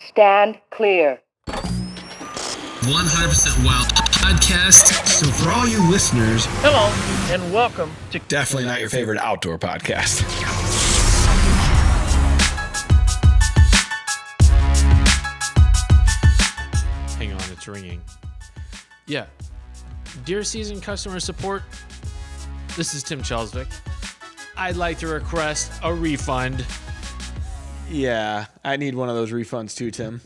Stand clear. 100% Wild Podcast. So for all you listeners, hello and welcome to definitely not your favorite outdoor podcast. Hang on, it's ringing. Yeah. Deer season customer support. This is Tim Chelsvik. I'd like to request a refund. Yeah, I need one of those refunds too, Tim.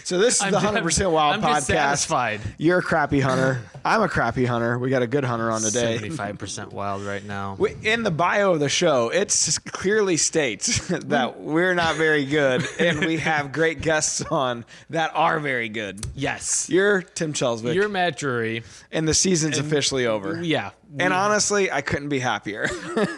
So this is the 100% Wild I'm Podcast. just satisfied. You're a crappy hunter. I'm a crappy hunter. We got a good hunter on today. 75% wild right now. In the bio of the show, it clearly states that we're not very good, and we have great guests on that are very good. Yes. You're Tim Chelsvik. You're Matt Drury. And the season's officially over. Yeah. And honestly, I couldn't be happier.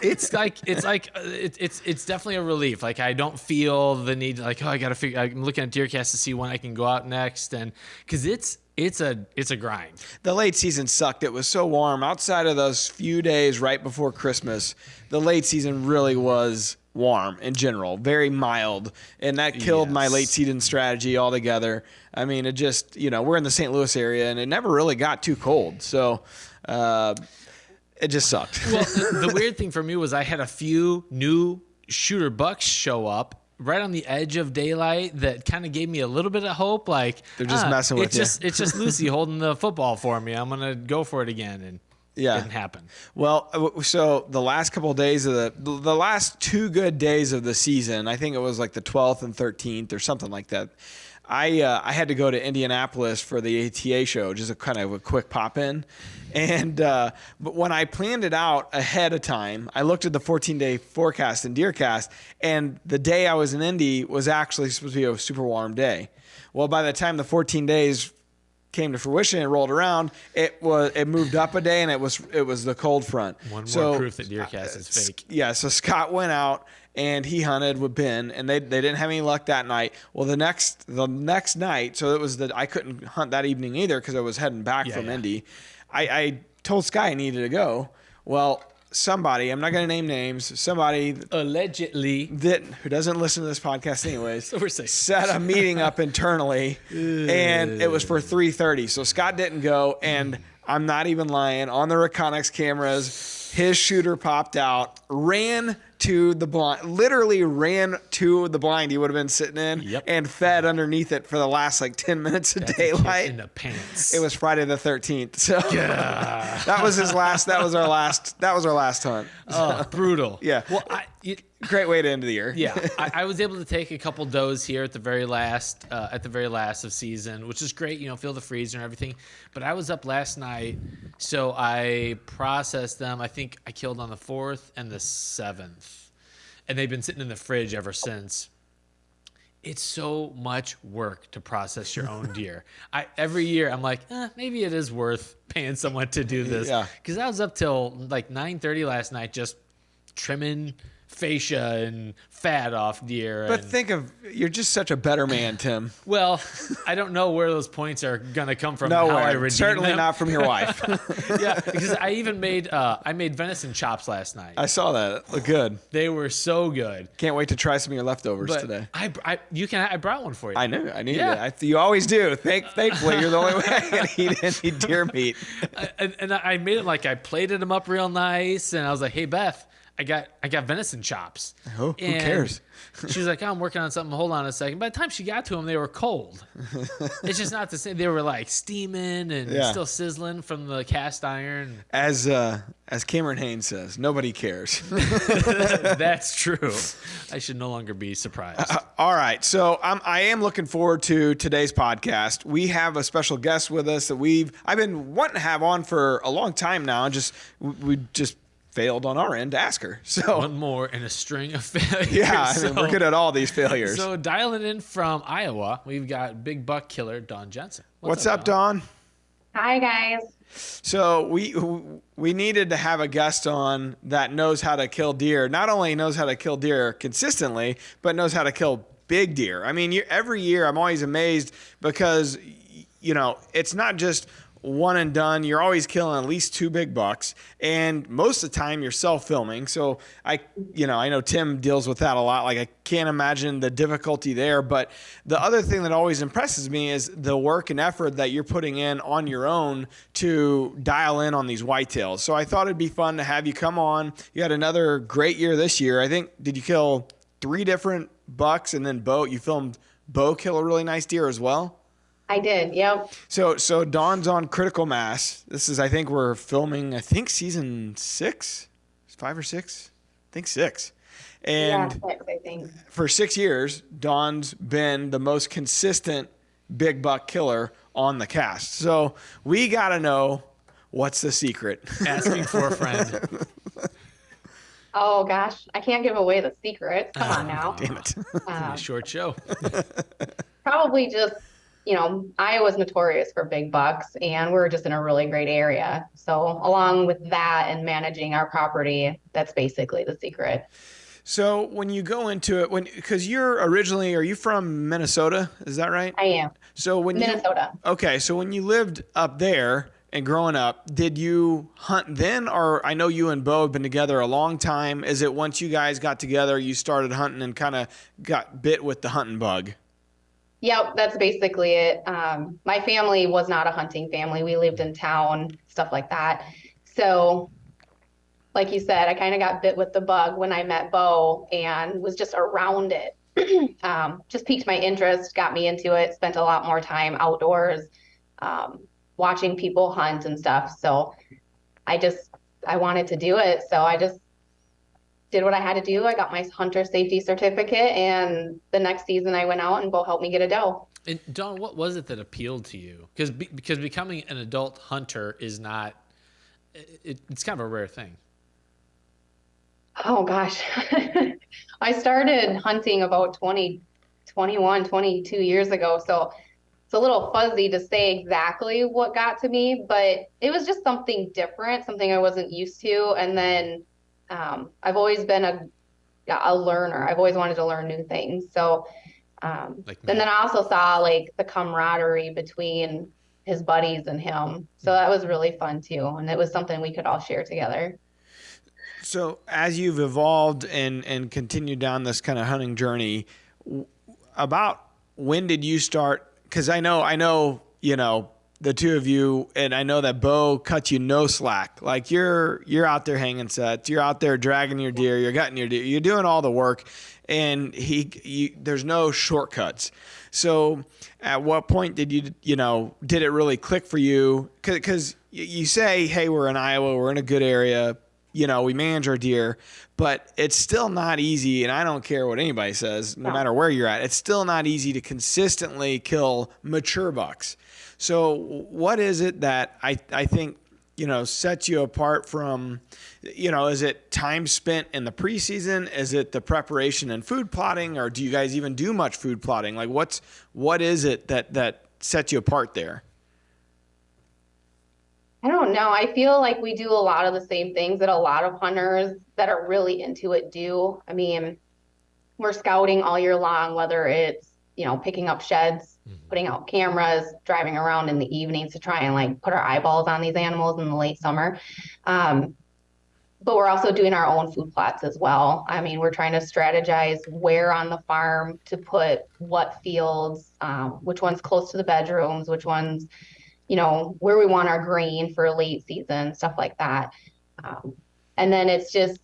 It's definitely a relief. Like, I don't feel the need, like, oh, I got to figure, I'm looking at DeerCast to see when I can go out next. And because it's a grind. The late season sucked. It was so warm. Outside of those few days right before Christmas, the late season really was warm in general, very mild. And that killed my late season strategy altogether. I mean, it just, we're in the St. Louis area and it never really got too cold. So, it just sucked. Well, the weird thing for me was I had a few new shooter bucks show up right on the edge of daylight that kind of gave me a little bit of hope. Like, they're just messing with you. It's just Lucy holding the football for me. I'm going to go for it again. And it didn't happen. Well, so the last couple of days of the last 2 good days of the season, I think it was like the 12th and 13th or something like that. I had to go to Indianapolis for the ATA show, just a kind of a quick pop in. And but when I planned it out ahead of time, I looked at the 14-day forecast in DeerCast, and the day I was in Indy was actually supposed to be a super warm day. Well, by the time the 14 days came to fruition and rolled around, it moved up a day, and it was the cold front. One more proof that DeerCast is fake. Yeah, so Scott went out and he hunted with Ben, and they didn't have any luck that night. Well, the next night, so it was that I couldn't hunt that evening either because I was heading back from Indy. I told Sky I needed to go. Well, somebody, I'm not going to name names, somebody allegedly who doesn't listen to this podcast anyways, so we're safe, set a meeting up internally, and it was for 3:30. So Scott didn't go, and I'm not even lying. On the Reconyx cameras, his shooter popped out, ran to the blind, literally ran to the blind he would have been sitting in, and fed underneath it for the last 10 minutes of daylight. In the pants. It was Friday the 13th. So that was his last. That was our last hunt. Oh, brutal. Yeah. Well, great way to end the year. Yeah, I was able to take a couple does here at the very last of season, which is great. Feel the freezer and everything. But I was up last night, so I processed them. I think I killed on the 4th and the 7th, and they've been sitting in the fridge ever since. It's so much work to process your own deer. Every year I'm like, maybe it is worth paying someone to do this. Yeah. Because I was up till 9:30 last night just trimming fascia and fat off deer. But you're just such a better man, Tim. Well, I don't know where those points are gonna come from. Nowhere. Certainly not from your wife. Yeah, because I even made venison chops last night. I saw that. Look good. They were so good. Can't wait to try some of your leftovers today. I brought one for you. I knew. I needed it. You always do. Thankfully, you're the only way I can eat any deer meat. And I made it I plated them up real nice, and I was like, hey, Beth, I got venison chops. Oh, who cares? She's like, I'm working on something. Hold on a second. By the time she got to them, they were cold. It's just not the same. They were steaming and still sizzling from the cast iron. As Cameron Haynes says, nobody cares. That's true. I should no longer be surprised. All right. So I am looking forward to today's podcast. We have a special guest with us that I've been wanting to have on for a long time now. We just failed on our end to ask her. So one more in a string of failures. Yeah, we're good at all these failures. So dialing in from Iowa, we've got big buck killer Dawn Jensen. What's up, Dawn? Hi, guys. So we needed to have a guest on that knows how to kill deer. Not only knows how to kill deer consistently, but knows how to kill big deer. I mean, every year I'm always amazed because it's not just one and done. You're always killing at least 2 big bucks, and most of the time you're self-filming. So I know Tim deals with that a lot. Like, I can't imagine the difficulty there. But the other thing that always impresses me is the work and effort that you're putting in on your own to dial in on these whitetails. So I thought it'd be fun to have you come on. You had another great year this year. I think, did you kill 3 different bucks, and then you filmed Bo kill a really nice deer as well? I did, yep. So Dawn's on Critical Mass. This is, I think we're filming, season 6? 5 or 6? I think 6. And 6, I think. For 6 years, Dawn's been the most consistent big buck killer on the cast. So we got to know, what's the secret? Asking for a friend. Oh, gosh. I can't give away the secret. Come on now. Damn it. A short show. Probably just, Iowa's notorious for big bucks, and we're just in a really great area. So along with that and managing our property, that's basically the secret. So when you go into it, because are you from Minnesota? Is that right? I am. So Minnesota. So when you lived up there and growing up, did you hunt then? Or I know you and Bo have been together a long time. Is it once you guys got together, you started hunting and kind of got bit with the hunting bug? Yep, that's basically it. My family was not a hunting family. We lived in town, stuff like that. So, like you said, I kind of got bit with the bug when I met Bo and was just around it. Just piqued my interest, got me into it, spent a lot more time outdoors, watching people hunt and stuff. So I wanted to do it. So I just did what I had to do. I got my hunter safety certificate, and the next season I went out and Bo helped me get a doe. And Dawn, what was it that appealed to you? Because becoming an adult hunter is not, it's kind of a rare thing. Oh gosh. I started hunting about 22 years ago. So it's a little fuzzy to say exactly what got to me, but it was just something different, something I wasn't used to. And then I've always been a learner. I've always wanted to learn new things. So, and then I also saw like the camaraderie between his buddies and him. So that was really fun too. And it was something we could all share together. So as you've evolved and continued down this kind of hunting journey, about when did you start? Because I know, the two of you, and I know that Bo cuts you no slack. Like you're out there hanging sets, you're out there dragging your deer, you're gutting your deer, you're doing all the work, and there's no shortcuts. So at what point did did it really click for you? Because you say, hey, we're in Iowa, we're in a good area, we manage our deer, but it's still not easy. And I don't care what anybody says, no matter where you're at, it's still not easy to consistently kill mature bucks. So what is it that I think, sets you apart from, is it time spent in the preseason? Is it the preparation and food plotting, or do you guys even do much food plotting? Like what is it that sets you apart there? I don't know. I feel like we do a lot of the same things that a lot of hunters that are really into it do. I mean, we're scouting all year long, whether it's, picking up sheds, putting out cameras, driving around in the evenings to try and like put our eyeballs on these animals in the late summer. But we're also doing our own food plots as well. I mean, we're trying to strategize where on the farm to put what fields, which one's close to the bedrooms, which one's, where we want our grain for late season, stuff like that. And then it's just,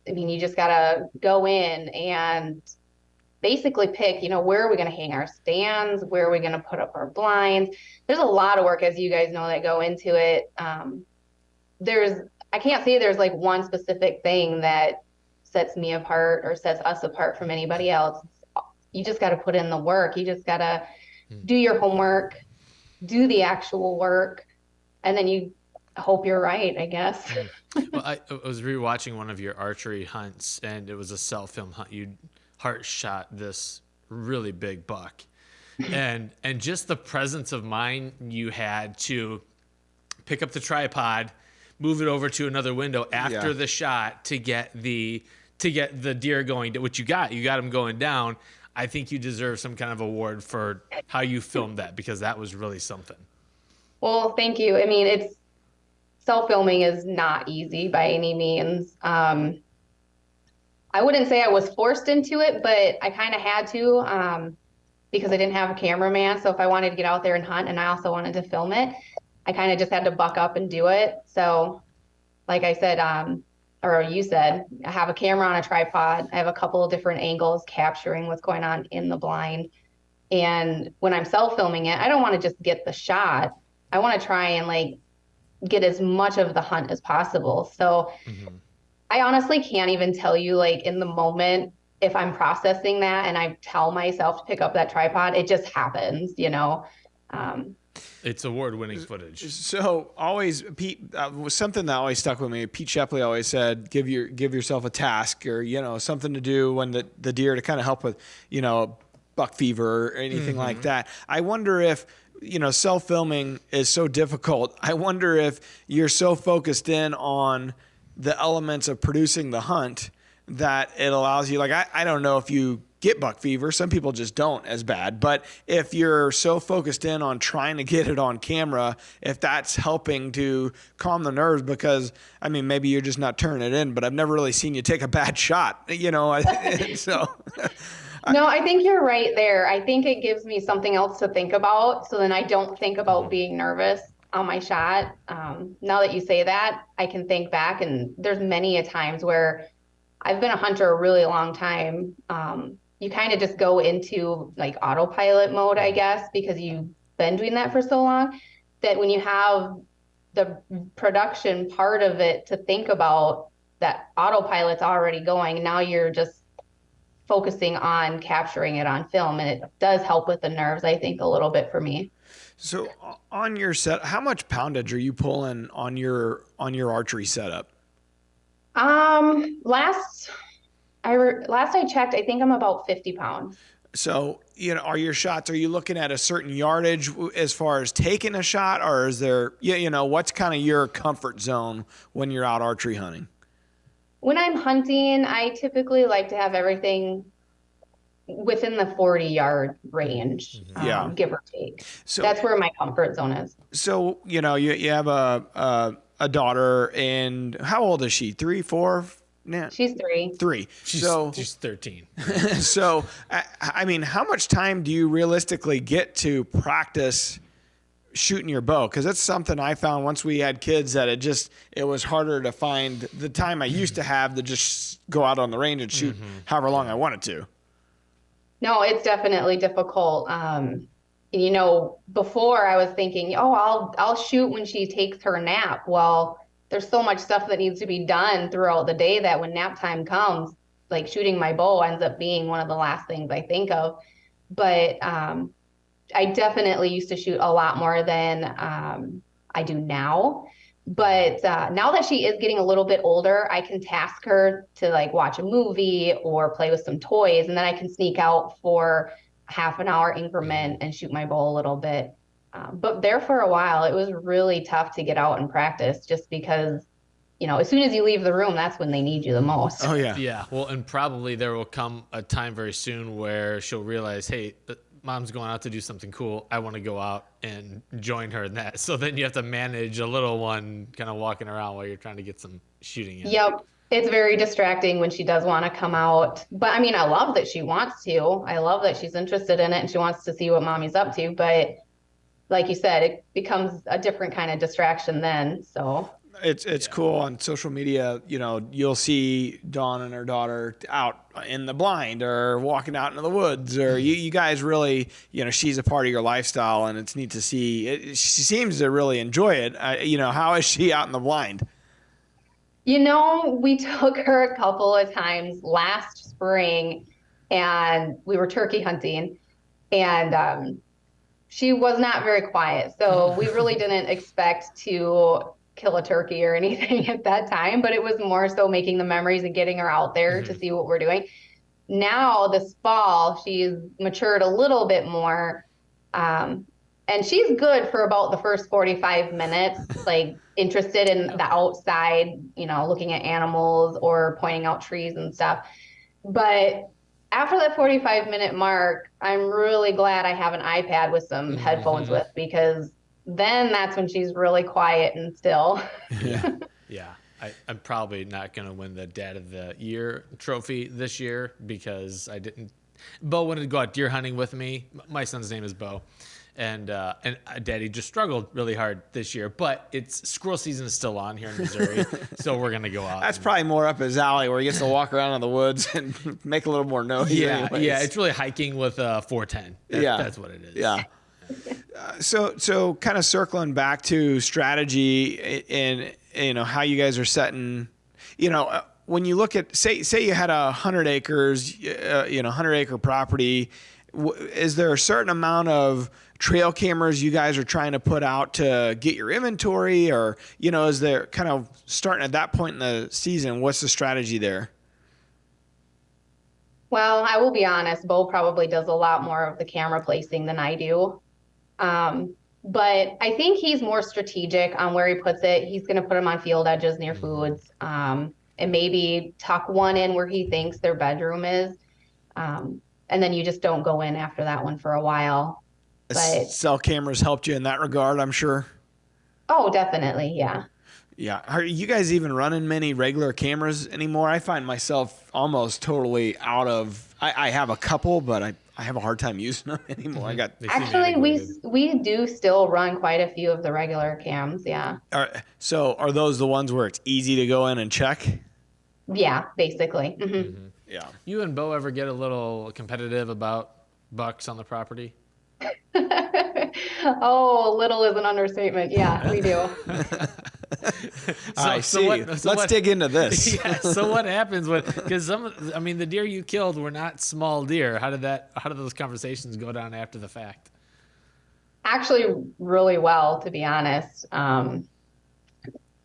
you just gotta go in and basically pick, where are we going to hang our stands? Where are we going to put up our blinds? There's a lot of work, as you guys know, that go into it. I can't say there's like one specific thing that sets me apart or sets us apart from anybody else. You just got to put in the work. You just got to do your homework, do the actual work, and then you hope you're right, I guess. Well, I was rewatching one of your archery hunts, and it was a self-film hunt. You heart shot this really big buck, and just the presence of mind you had to pick up the tripod, move it over to another window after the shot to get the deer going, which you got him going down. I think you deserve some kind of award for how you filmed that, because that was really something. Well, thank you. I mean, self-filming is not easy by any means. I wouldn't say I was forced into it, but I kind of had to, because I didn't have a cameraman. So if I wanted to get out there and hunt and I also wanted to film it, I kind of just had to buck up and do it. So like I said, or you said, I have a camera on a tripod. I have a couple of different angles capturing what's going on in the blind. And when I'm self-filming it, I don't want to just get the shot. I want to try and like get as much of the hunt as possible. So I honestly can't even tell you like in the moment if I'm processing that and I tell myself to pick up that tripod, it just happens, you know. It's award-winning footage. So always, Pete, was something that always stuck with me. Pete Shepley always said, give yourself a task or, you know, something to do when the deer to kind of help with, you know, buck fever or anything like that. I wonder if, you know, self-filming is so difficult. I wonder if you're so focused in on the elements of producing the hunt that it allows you, like, I don't know if you get buck fever. Some people just don't as bad. But if you're so focused in on trying to get it on camera, if that's helping to calm the nerves, because, I mean, maybe you're just not turning it in, but I've never really seen you take a bad shot, you know, so. No, I think you're right there. I think it gives me something else to think about. So then I don't think about being nervous on my shot. Now that you say that, I can think back and there's many a times where I've been a hunter a really long time. You kind of just go into like autopilot mode, I guess, because you've been doing that for so long that when you have the production part of it to think about, that autopilot's already going. Now you're just focusing on capturing it on film, and it does help with the nerves, I think, a little bit for me. So on your set, how much poundage are you pulling on your archery setup? Last I checked, I think I'm about 50 pounds. So, you know, are you looking at a certain yardage as far as taking a shot, or is there, you know, what's kind of your comfort zone when you're out archery hunting? When I'm hunting, I typically like to have everything within the 40-yard range, Yeah. give or take. So That's where my comfort zone is. So, you know, you have a daughter, and how old is she? 3, 4? Nah. She's 3. 3. She's 13. So, I mean, how much time do you realistically get to practice shooting your bow? Because that's something I found once we had kids, that it was harder to find the time I used to have to just go out on the range and shoot however long I wanted to. No, it's definitely difficult. You know, before I was thinking, oh, I'll shoot when she takes her nap. Well, there's so much stuff that needs to be done throughout the day that when nap time comes, like shooting my bow ends up being one of the last things I think of. But I definitely used to shoot a lot more than I do now. But now that she is getting a little bit older, I can task her to like watch a movie or play with some toys, and then I can sneak out for a half an hour increment and shoot my bow a little bit. But there for a while, it was really tough to get out and practice just because, you know, as soon as you leave the room, that's when they need you the most. Oh, yeah. Yeah. Well, and probably there will come a time very soon where she'll realize, hey, mom's going out to do something cool. I want to go out and join her in that. So then you have to manage a little one kind of walking around while you're trying to get some shooting in. Yep. It's very distracting when she does want to come out. But I mean, I love that she wants to. I love that she's interested in it and she wants to see what mommy's up to. But like you said, it becomes a different kind of distraction then. So It's cool on social media. You know, you'll see Dawn and her daughter out in the blind or walking out into the woods, or you guys really, you know, she's a part of your lifestyle, and it's neat to see. She seems to really enjoy it. You know, how is she out in the blind? you know, we took her a couple of times last spring and we were turkey hunting, and she was not very quiet. So we really didn't expect to kill a turkey or anything at that time, but it was more so making the memories and getting her out there to see what we're doing. Now this fall, she's matured a little bit more. And she's good for about the first 45 minutes, like interested in the outside, you know, looking at animals or pointing out trees and stuff. But after that 45-minute mark, I'm really glad I have an iPad with some headphones with, because then that's when she's really quiet and still. Yeah. I'm probably not going to win the Dad of the Year trophy this year because I didn't. Bo wanted to go out deer hunting with me. My son's name is Bo. And Daddy just struggled really hard this year. But squirrel season is still on here in Missouri, so we're going to go out. That's probably more up his alley where he gets to walk around in the woods and make a little more noise. Yeah, anyways. yeah. It's really hiking with 410. That's what it is. Yeah. So kind of circling back to strategy and how you guys are setting, when you look at say you had 100 acres, 100-acre property, is there a certain amount of trail cameras you guys are trying to put out to get your inventory, or is there kind of starting at that point in the season? What's the strategy there? Well, I will be honest, Bo probably does a lot more of the camera placing than I do. But I think he's more strategic on where he puts it. He's going to put them on field edges near foods, and maybe tuck one in where he thinks their bedroom is. And then you just don't go in after that one for a while. But Cell cameras helped you in that regard, I'm sure. Oh, definitely. Yeah. Yeah. Are you guys even running many regular cameras anymore? I find myself almost totally out of, I have a couple, but I have a hard time using them anymore. Actually, we do still run quite a few of the regular cams. Yeah. So are those the ones where it's easy to go in and check? Yeah, basically. Yeah. You and Bo ever get a little competitive about bucks on the property? Oh, little is an understatement. Yeah, we do. Let's dig into this. Yeah. So what happens because the deer you killed were not small deer. How did those conversations go down after the fact? Actually, really well, to be honest.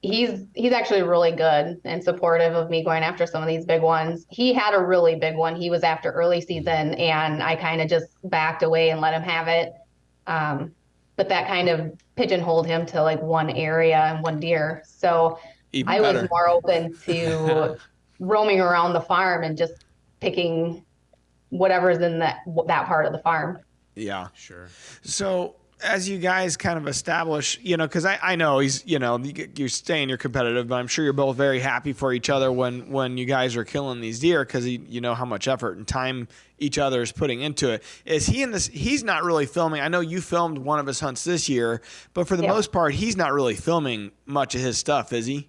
He's actually really good and supportive of me going after some of these big ones. He had a really big one. He was after early season, and I kind of just backed away and let him have it. But that kind of pigeonholed him to like one area and one deer. So I was more open to roaming around the farm and just picking whatever's in that part of the farm. Yeah, sure. So as you guys kind of establish, because I know he's, you're saying you're competitive, but I'm sure you're both very happy for each other when you guys are killing these deer because you know how much effort and time each other is putting into it. Is he in this? He's not really filming. I know you filmed one of his hunts this year, but for the most part, he's not really filming much of his stuff, is he?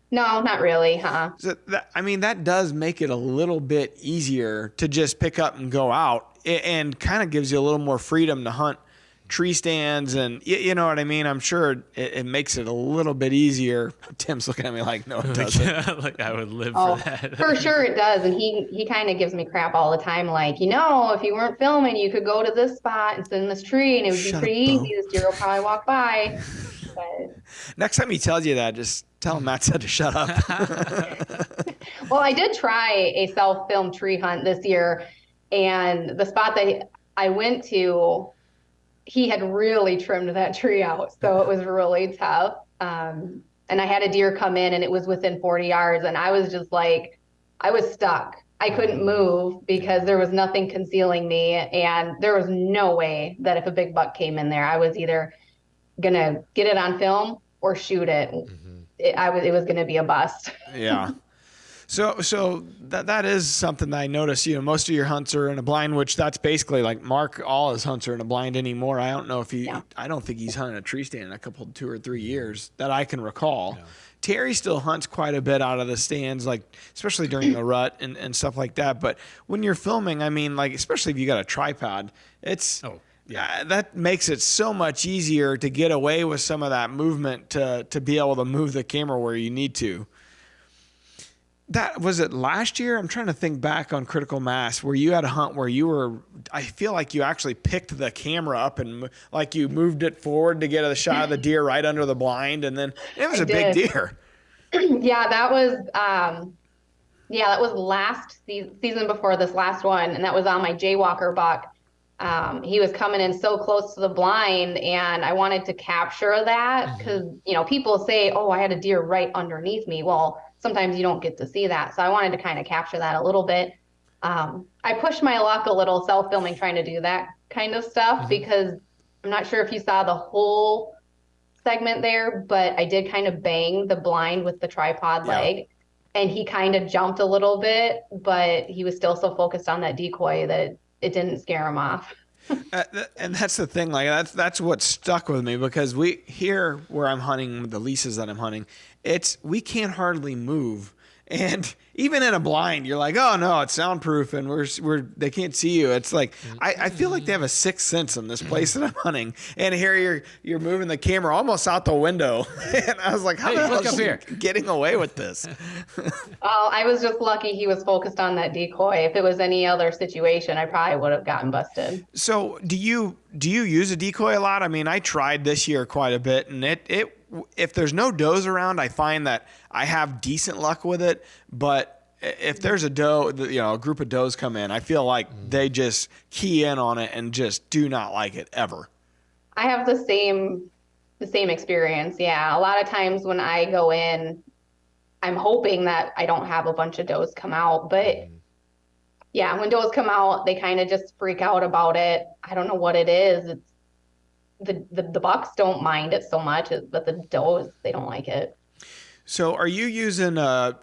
No, not really. So that does make it a little bit easier to just pick up and go out and kind of gives you a little more freedom to hunt tree stands and you know what I mean? I'm sure it makes it a little bit easier. Tim's looking at me like, no, it doesn't. Like I would live for that. For sure it does. And he kind of gives me crap all the time. Like, if you weren't filming, you could go to this spot and sit in this tree and it would be pretty easy. This deer will probably walk by. But next time he tells you that, just tell him Matt said to shut up. Well, I did try a self-filmed tree hunt this year, and the spot that I went to, he had really trimmed that tree out. So it was really tough. And I had a deer come in and it was within 40 yards. And I was just like, I was stuck. I couldn't move because there was nothing concealing me. And there was no way that if a big buck came in there, I was either going to get it on film or shoot it. It was going to be a bust. Yeah. So that is something that I noticed. most of your hunts are in a blind, which that's basically like Mark. All his hunts are in a blind anymore. I don't know if I don't think he's hunted a tree stand in a couple, 2 or 3 years that I can recall. Yeah. Terry still hunts quite a bit out of the stands, like especially during the rut and stuff like that. But when you're filming, especially if you got a tripod, that makes it so much easier to get away with some of that movement to be able to move the camera where you need to. That was it last year? I'm trying to think back on Critical Mass where you had a hunt where I feel like you actually picked the camera up and like you moved it forward to get a shot of the deer right under the blind. And then it was big deer. Yeah, that was last season before this last one. And that was on my Jaywalker buck. He was coming in so close to the blind and I wanted to capture that because, people say, oh, I had a deer right underneath me. Well, sometimes you don't get to see that. So I wanted to kind of capture that a little bit. I pushed my luck a little self-filming, trying to do that kind of stuff because I'm not sure if you saw the whole segment there, but I did kind of bang the blind with the tripod leg, and he kind of jumped a little bit, but he was still so focused on that decoy that it didn't scare him off. And that's the thing, like that's what stuck with me, because we here where I'm hunting, the leases that I'm hunting, we can't hardly move. And even in a blind, you're like, oh no, it's soundproof and they can't see you. It's like I feel like they have a sixth sense in this place that I'm hunting. And here you're moving the camera almost out the window. And I was like, how the hell is she getting away with this? Oh, I was just lucky he was focused on that decoy. If it was any other situation, I probably would have gotten busted. So do you use a decoy a lot? I mean, I tried this year quite a bit, and if there's no does around, I find that I have decent luck with it. But if there's a doe, a group of does come in, I feel like they just key in on it and just do not like it ever. I have the same experience. Yeah. A lot of times when I go in, I'm hoping that I don't have a bunch of does come out, but yeah, when does come out, they kind of just freak out about it. I don't know what it is. It's the bucks don't mind it so much, but the does, they don't like it. So are you using a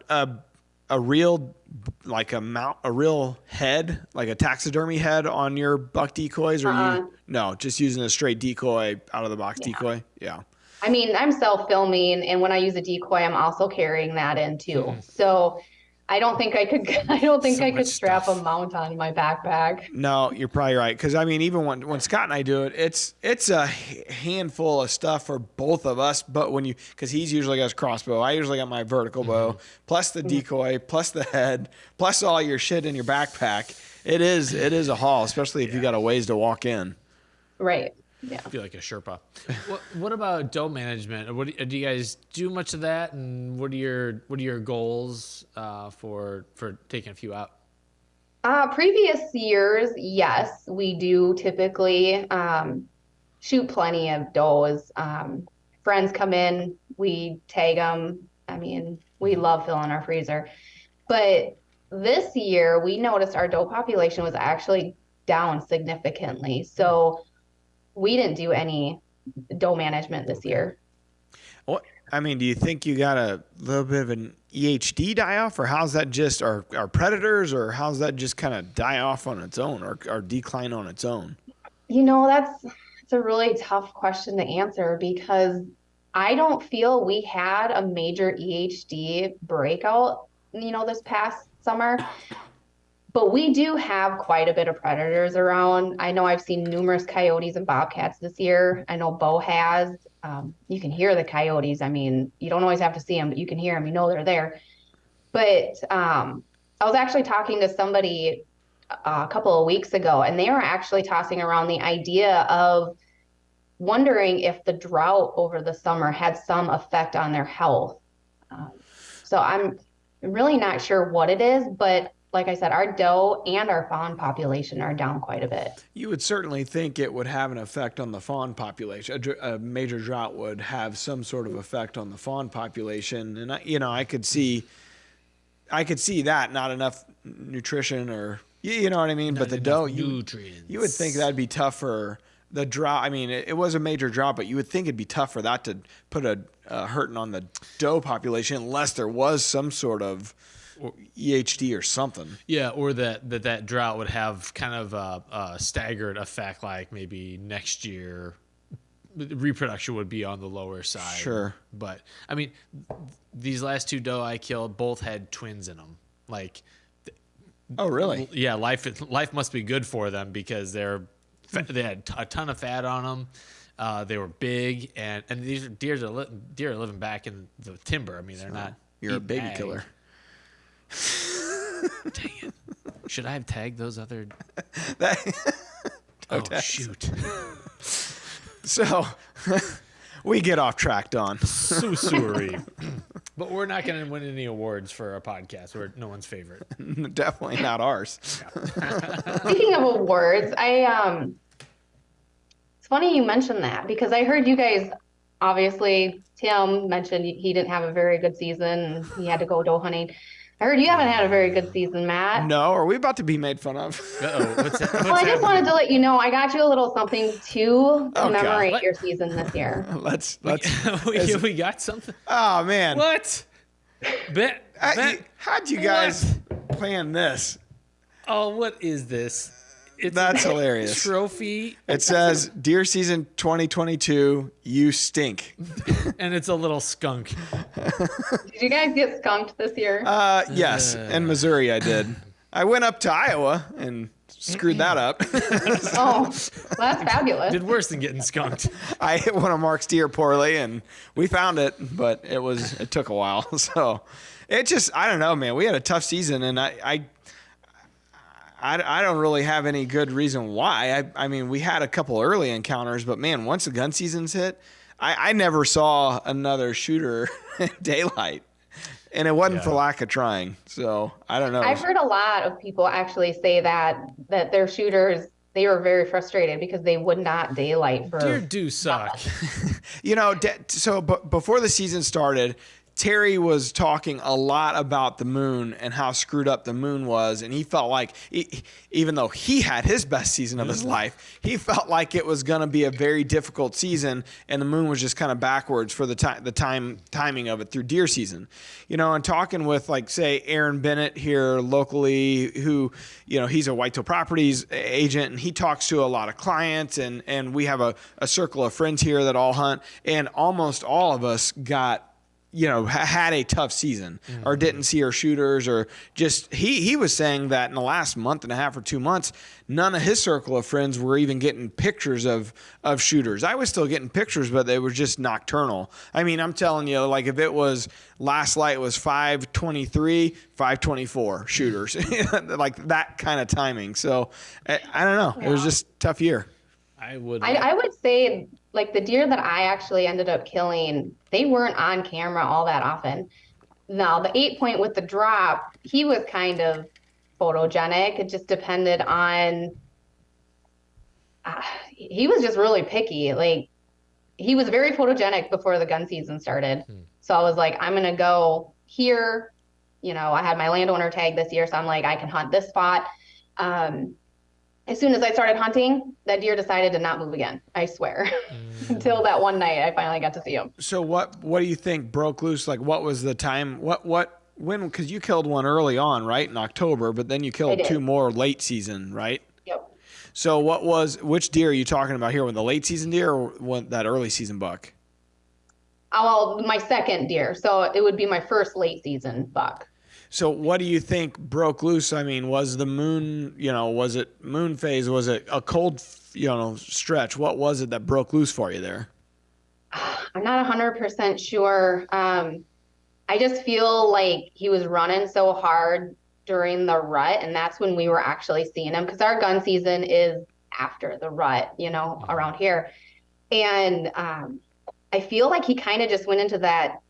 real, like a real head, like a taxidermy head on your buck decoys, or no, just using a straight decoy out of the box decoy? Yeah. I mean, I'm self-filming, and when I use a decoy, I'm also carrying that in too. So I don't think I could strap a mount on my backpack. No, you're probably right. Because I mean, even when Scott and I do it, it's a handful of stuff for both of us. But because he's usually got his crossbow, I usually got my vertical bow, plus the decoy, plus the head, plus all your shit in your backpack. It is a haul, especially if you got a ways to walk in. Right. Yeah. I feel like a Sherpa. What about doe management? Do you guys do much of that? And what are your goals for taking a few out? Previous years, yes, we do typically shoot plenty of does. Friends come in, we tag them. I mean, we love filling our freezer. But this year, we noticed our doe population was actually down significantly. So we didn't do any doe management this year. What? I mean, do you think you got a little bit of an EHD die off, or how's that just are predators, or how's that just kind of die off on its own, or decline on its own? That's a really tough question to answer, because I don't feel we had a major EHD breakout, this past summer. But we do have quite a bit of predators around. I know I've seen numerous coyotes and bobcats this year. I know Bo has. You can hear the coyotes. I mean, you don't always have to see them, but you can hear them. You know they're there. But I was actually talking to somebody a couple of weeks ago, and they were actually tossing around the idea of wondering if the drought over the summer had some effect on their health. So I'm really not sure what it is, but like I said, our doe and our fawn population are down quite a bit. You would certainly think it would have an effect on the fawn population. A major drought would have some sort of effect on the fawn population, and I could see that, not enough nutrition, or you know what I mean. But the doe, nutrients. You would think that'd be tough for the drought. I mean, it was a major drought, but you would think it'd be tough for that to put a hurting on the doe population, unless there was some sort of EHD or something. Yeah, or that drought would have kind of a staggered effect, like maybe next year reproduction would be on the lower side. Sure. But I mean, these last two doe I killed both had twins in them. Like, oh really? Yeah, life must be good for them, because they had a ton of fat on them. They were big, and these deer are living back in the timber. I mean, they're not. You're a baby killer. Dang it! Should I have tagged those other? Shoot! So we get off track, Dawn. So sorry, but we're not going to win any awards for our podcast. We're no one's favorite. Definitely not ours. Speaking of awards, it's funny you mentioned that, because I heard you guys, obviously Tim mentioned he didn't have a very good season and he had to go doe hunting. I heard you haven't had a very good season, Matt. No, are we about to be made fun of? Uh-oh. What's Well, I just wanted to let you know I got you a little something to commemorate What? your season this year. let's. we got something. Oh man, What? how'd you guys plan this? Oh, what is this? That's hilarious. Trophy, It says Deer Season 2022. You stink. and it's a little skunk. Did you guys get skunked this year? Yes, in Missouri I did. I went up to Iowa and screwed that up. Oh, well, that's fabulous. Did worse than getting skunked. I hit one of Mark's deer poorly, and we found it, but it took a while. So I don't know, man. We had a tough season, and I don't really have any good reason why. I mean, we had a couple early encounters, but man, once the gun season's hit, I never saw another shooter in daylight. And it wasn't for lack of trying. So I don't know. I've heard a lot of people actually say that their shooters, they were very frustrated because they would not daylight for. Deer do suck. Before the season started, Terry was talking a lot about the moon and how screwed up the moon was, and he felt like, even though he had his best season of his life, he felt like it was going to be a very difficult season, and the moon was just kind of backwards for the timing of it through deer season. And talking with, like, say, Aaron Bennett here locally, who, he's a whitetail properties agent, and he talks to a lot of clients, and we have a circle of friends here that all hunt, and almost all of us had a tough season or didn't see our shooters, or just he was saying that in the last month and a half or 2 months, none of his circle of friends were even getting pictures of shooters. I was still getting pictures, but they were just nocturnal. I mean, I'm telling you, like, if it was last light was 5:23, 5:24 shooters, like that kind of timing. So I don't know. It was just a tough year. I would say, like, the deer that I actually ended up killing, they weren't on camera all that often. Now, the 8-point with the drop, he was kind of photogenic. It just depended on, he was just really picky. Like, he was very photogenic before the gun season started. So I was like, I'm going to go here. I had my landowner tag this year, so I'm like, I can hunt this spot. As soon as I started hunting, that deer decided to not move again. I swear. Until that one night, I finally got to see him. So what do you think broke loose? Like, what was the time? When? Because you killed one early on, right, in October, but then you killed 2 more late season, right? Yep. So which deer are you talking about here? When the late season deer or that early season buck? Well, my second deer. So it would be my first late season buck. So what do you think broke loose? I mean, was the moon, was it moon phase? Was it a cold, stretch? What was it that broke loose for you there? I'm not 100% sure. I just feel like he was running so hard during the rut, and that's when we were actually seeing him, because our gun season is after the rut, around here. And I feel like he kind of just went into that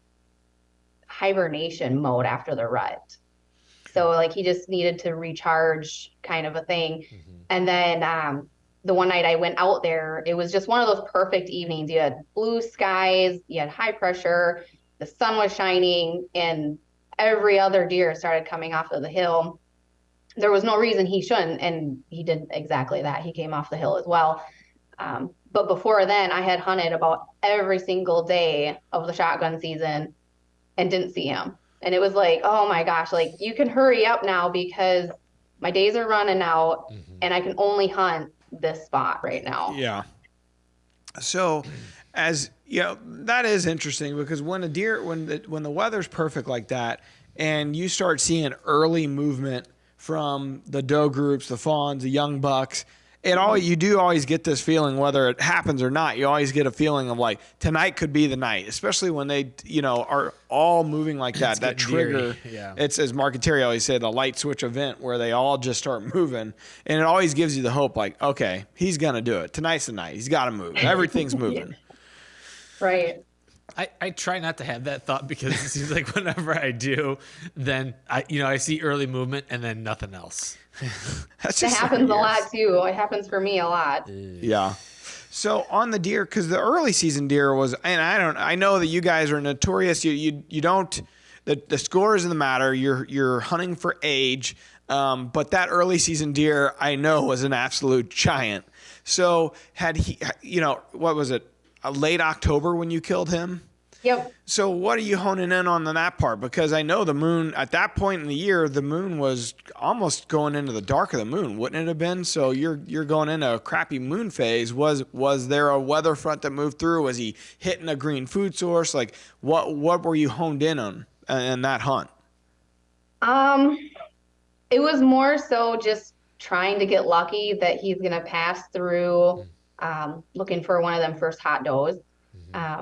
hibernation mode after the rut. So, like, he just needed to recharge, kind of a thing. And then the one night I went out there, it was just one of those perfect evenings. You had blue skies, you had high pressure, the sun was shining, and every other deer started coming off of the hill. There was no reason he shouldn't, and he did exactly that. He came off the hill as well. But before then, I had hunted about every single day of the shotgun season and didn't see him. And it was like, oh my gosh, like, you can hurry up now because my days are running out and I can only hunt this spot right now. Yeah. So that is interesting, because when when the weather's perfect like that and you start seeing early movement from the doe groups, the fawns, the young bucks, you do always get this feeling, whether it happens or not, you always get a feeling of like, tonight could be the night, especially when they, are all moving like that. That trigger, it's, as Mark and Terry always say, the light switch event where they all just start moving. And it always gives you the hope, like, okay, he's going to do it. Tonight's the night. He's got to move. Everything's moving. Right. I try not to have that thought, because it seems like whenever I do, then I see early movement and then nothing else. It happens a lot too. It happens for me a lot. Yeah. So on the deer, because the early season deer was, and I know that you guys are notorious. You don't the score isn't the matter. You're hunting for age, but that early season deer I know was an absolute giant. So had he, what was it? Late October when you killed him? Yep. So what are you honing in on that part? Because I know the moon at that point in the year, the moon was almost going into the dark of the moon, wouldn't it have been? So you're going into a crappy moon phase. Was there a weather front that moved through? Was he hitting a green food source? Like what were you honed in on in that hunt? It was more so just trying to get lucky that he's gonna pass through, looking for one of them first hot does.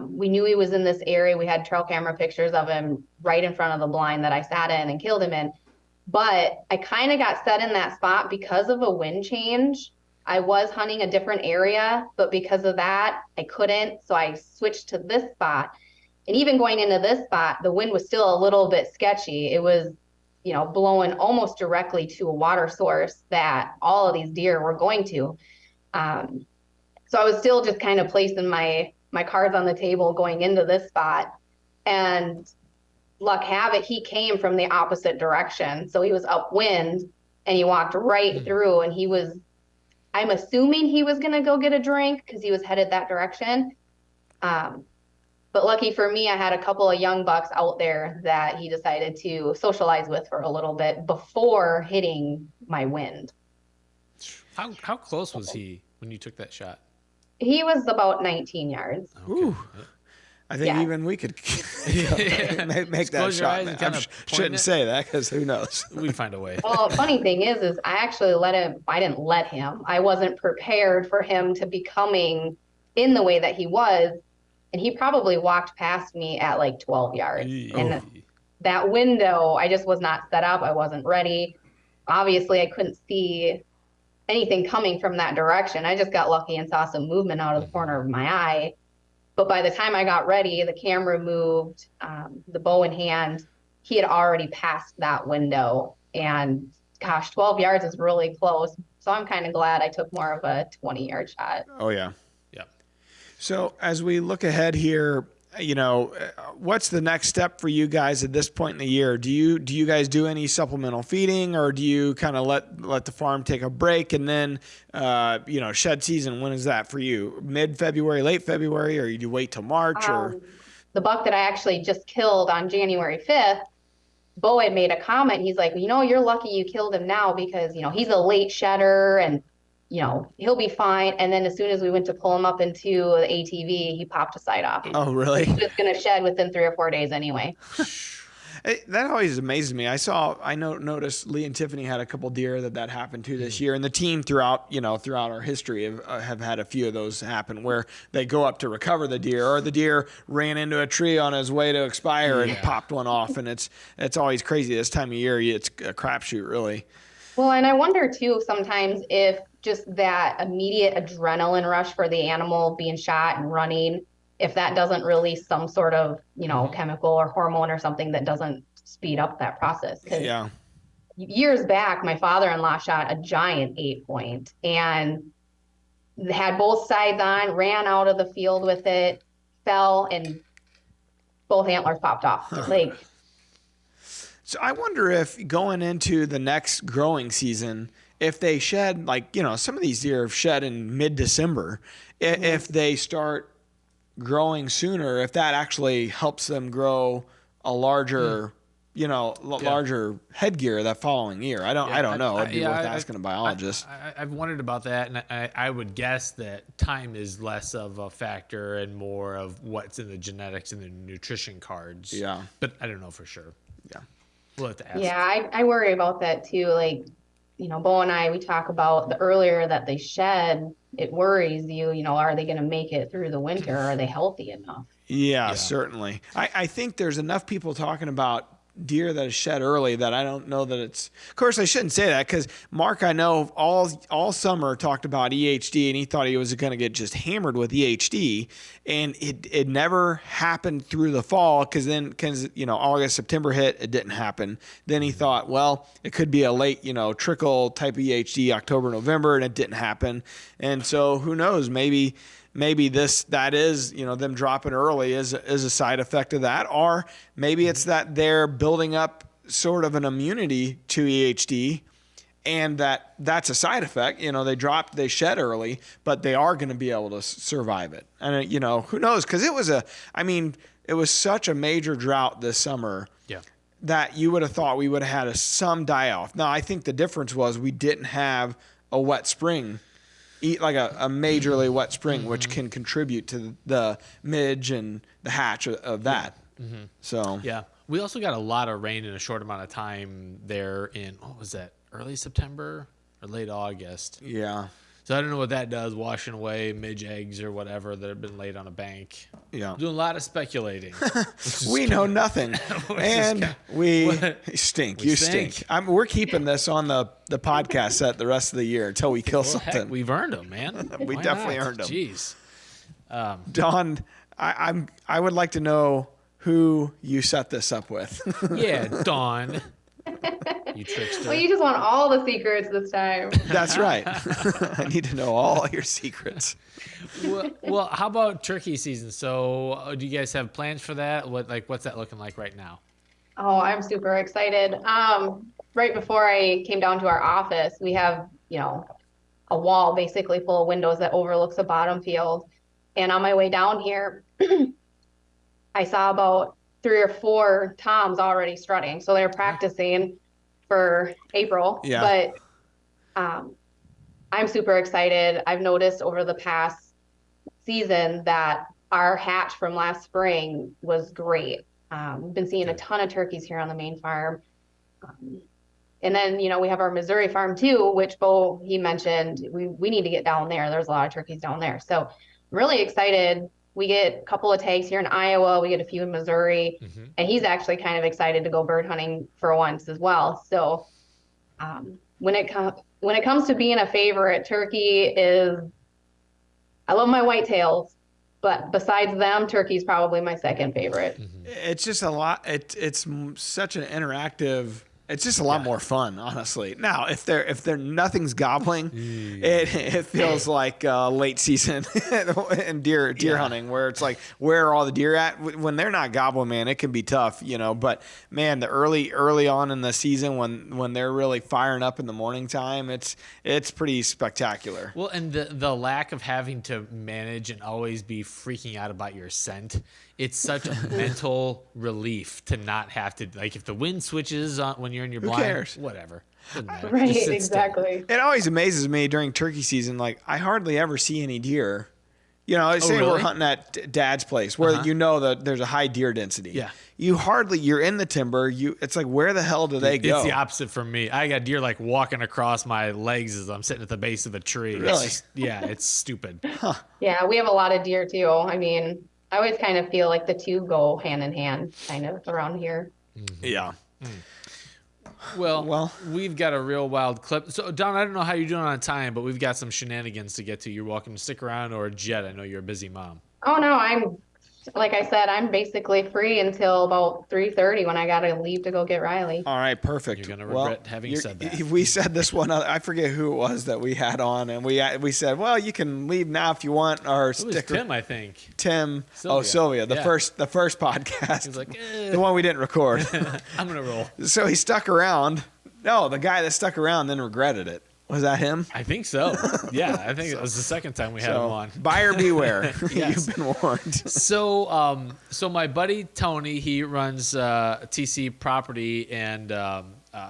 We knew he was in this area. We had trail camera pictures of him right in front of the blind that I sat in and killed him in. But I kind of got set in that spot because of a wind change. I was hunting a different area, but because of that, I couldn't. So I switched to this spot. And even going into this spot, the wind was still a little bit sketchy. It was, blowing almost directly to a water source that all of these deer were going to. So I was still just kind of placing my cards on the table going into this spot, and luck have it, he came from the opposite direction. So he was upwind and he walked right through, and I'm assuming he was going to go get a drink because he was headed that direction. But lucky for me, I had a couple of young bucks out there that he decided to socialize with for a little bit before hitting my wind. How close was he when you took that shot? He was about 19 yards. Okay. Ooh. I think even we could make that shot. I shouldn't say that because who knows? We'd find a way. Well, funny thing is I actually I didn't let him. I wasn't prepared for him to be coming in the way that he was. And he probably walked past me at like 12 yards. And that window, I just was not set up. I wasn't ready. Obviously, I couldn't see anything coming from that direction. I just got lucky and saw some movement out of the corner of my eye. But by the time I got ready, the camera moved, the bow in hand, he had already passed that window. And gosh, 12 yards is really close. So I'm kind of glad I took more of a 20-yard shot. Oh, yeah. Yeah. So as we look ahead here, what's the next step for you guys at this point in the year? Do you guys do any supplemental feeding, or do you kind of let the farm take a break and then, shed season? When is that for you? Mid-February, late February, or you wait till March? Or the buck that I actually just killed on January 5th, Bo had made a comment. He's like, you're lucky you killed him now because, he's a late shedder and, he'll be fine. And then as soon as we went to pull him up into the ATV, he popped a sight off. Oh, really? He was going to shed within 3 or 4 days anyway. That always amazes me. I noticed Lee and Tiffany had a couple deer that happened to this year, and the team throughout our history have had a few of those happen where they go up to recover the deer, or the deer ran into a tree on his way to expire and popped one off, and it's always crazy this time of year. It's a crapshoot, really. Well, and I wonder too sometimes if just that immediate adrenaline rush for the animal being shot and running, if that doesn't release some sort of, chemical or hormone or something that doesn't speed up that process. Yeah. Years back, my father-in-law shot a giant 8-point and had both sides on, ran out of the field with it, fell, and both antlers popped off. So I wonder if going into the next growing season, if they shed, some of these deer have shed in mid-December, if they start growing sooner, if that actually helps them grow a larger, larger headgear that following year. I don't know. It'd be worth asking a biologist. I've wondered about that, and I would guess that time is less of a factor and more of what's in the genetics and the nutrition cards. Yeah. But I don't know for sure. Yeah. We'll have to ask. Yeah, I worry about that too. Bo and I, we talk about the earlier that they shed, it worries you, are they going to make it through the winter? Are they healthy enough? Yeah, certainly. I think there's enough people talking about deer that is shed early that I don't know that it's, of course I shouldn't say that because Mark, I know all summer talked about EHD and he thought he was going to get just hammered with EHD, and it never happened through the fall because August, September hit, it didn't happen. Then he thought, well, it could be a late, trickle type EHD October, November, and it didn't happen. And so who knows, maybe maybe that is, them dropping early is a side effect of that, or maybe it's that they're building up sort of an immunity to EHD, and that's a side effect. They shed early, but they are going to be able to survive it. And who knows? Because it was such a major drought this summer. Yeah. That you would have thought we would have had some die off. Now, I think the difference was we didn't have a wet spring, like a majorly wet spring, which can contribute to the midge and the hatch of that. Mm-hmm. So yeah, we also got a lot of rain in a short amount of time there in, what was that, early September or late August? Yeah. So I don't know what that does, washing away midge eggs or whatever that have been laid on a bank. Yeah. Doing a lot of speculating. We know nothing. And we stink. You stink. We're keeping this on the podcast set the rest of the year until we kill something. Heck, we've earned them, man. We Why definitely not? earned them. Jeez. Dawn, I would like to know who you set this up with. Yeah, Dawn. You trickster. Well, you just want all the secrets this time. That's right. I need to know all your secrets. Well, how about turkey season? So, do you guys have plans for that? What's that looking like right now? Oh, I'm super excited. Right before I came down to our office, we have, a wall basically full of windows that overlooks a bottom field. And on my way down here, I saw about 3 or 4 toms already strutting. So they're practicing for April. Yeah. But I'm super excited. I've noticed over the past season that our hatch from last spring was great. We've been seeing a ton of turkeys here on the main farm. And then, we have our Missouri farm too, which Bo, he mentioned, we need to get down there. There's a lot of turkeys down there. So I'm really excited. We get a couple of tags here in Iowa. We get a few in Missouri. Mm-hmm. And he's actually kind of excited to go bird hunting for once as well. So when it comes to being a favorite, turkey I love my whitetails. But besides them, turkey's probably my second favorite. Mm-hmm. It's just a lot. It's such an interactive. It's just a lot more fun, honestly. Now, if nothing's gobbling, it feels like late season and deer hunting, where it's like, where are all the deer at? When they're not gobbling, man, it can be tough, But man, the early on in the season when they're really firing up in the morning time, it's pretty spectacular. Well, and the lack of having to manage and always be freaking out about your scent. It's such a mental relief to not have to, if the wind switches on when you're in your blind, who cares? Whatever. Right, exactly. It always amazes me during turkey season, I hardly ever see any deer. Say really? We're hunting at Dad's place where that there's a high deer density. Yeah. You're in the timber. It's like, where the hell do they go? It's the opposite for me. I got deer walking across my legs as I'm sitting at the base of a tree. Really? It's stupid. Huh. Yeah, we have a lot of deer too. I always kind of feel like the two go hand in hand kind of around here. Mm-hmm. Yeah. Well, we've got a real wild clip. So, Don, I don't know how you're doing on time, but we've got some shenanigans to get to. You're welcome to stick around, or Jet, I know you're a busy mom. Oh, no, like I said, I'm basically free until about 3:30 when I got to leave to go get Riley. All right, perfect. You're going to regret having said that. We said this one, I forget who it was that we had on, and we said, well, you can leave now if you want, or it was Tim, I think. Tim. Sylvia. Oh, Sylvia, the first podcast. He was like, the one we didn't record. I'm going to roll. So he stuck around. No, the guy that stuck around then regretted it. Was that him? I think so. Yeah, I think it was the second time we had him on. Buyer beware. Yes. You've been warned. So my buddy Tony, he runs TC Property, and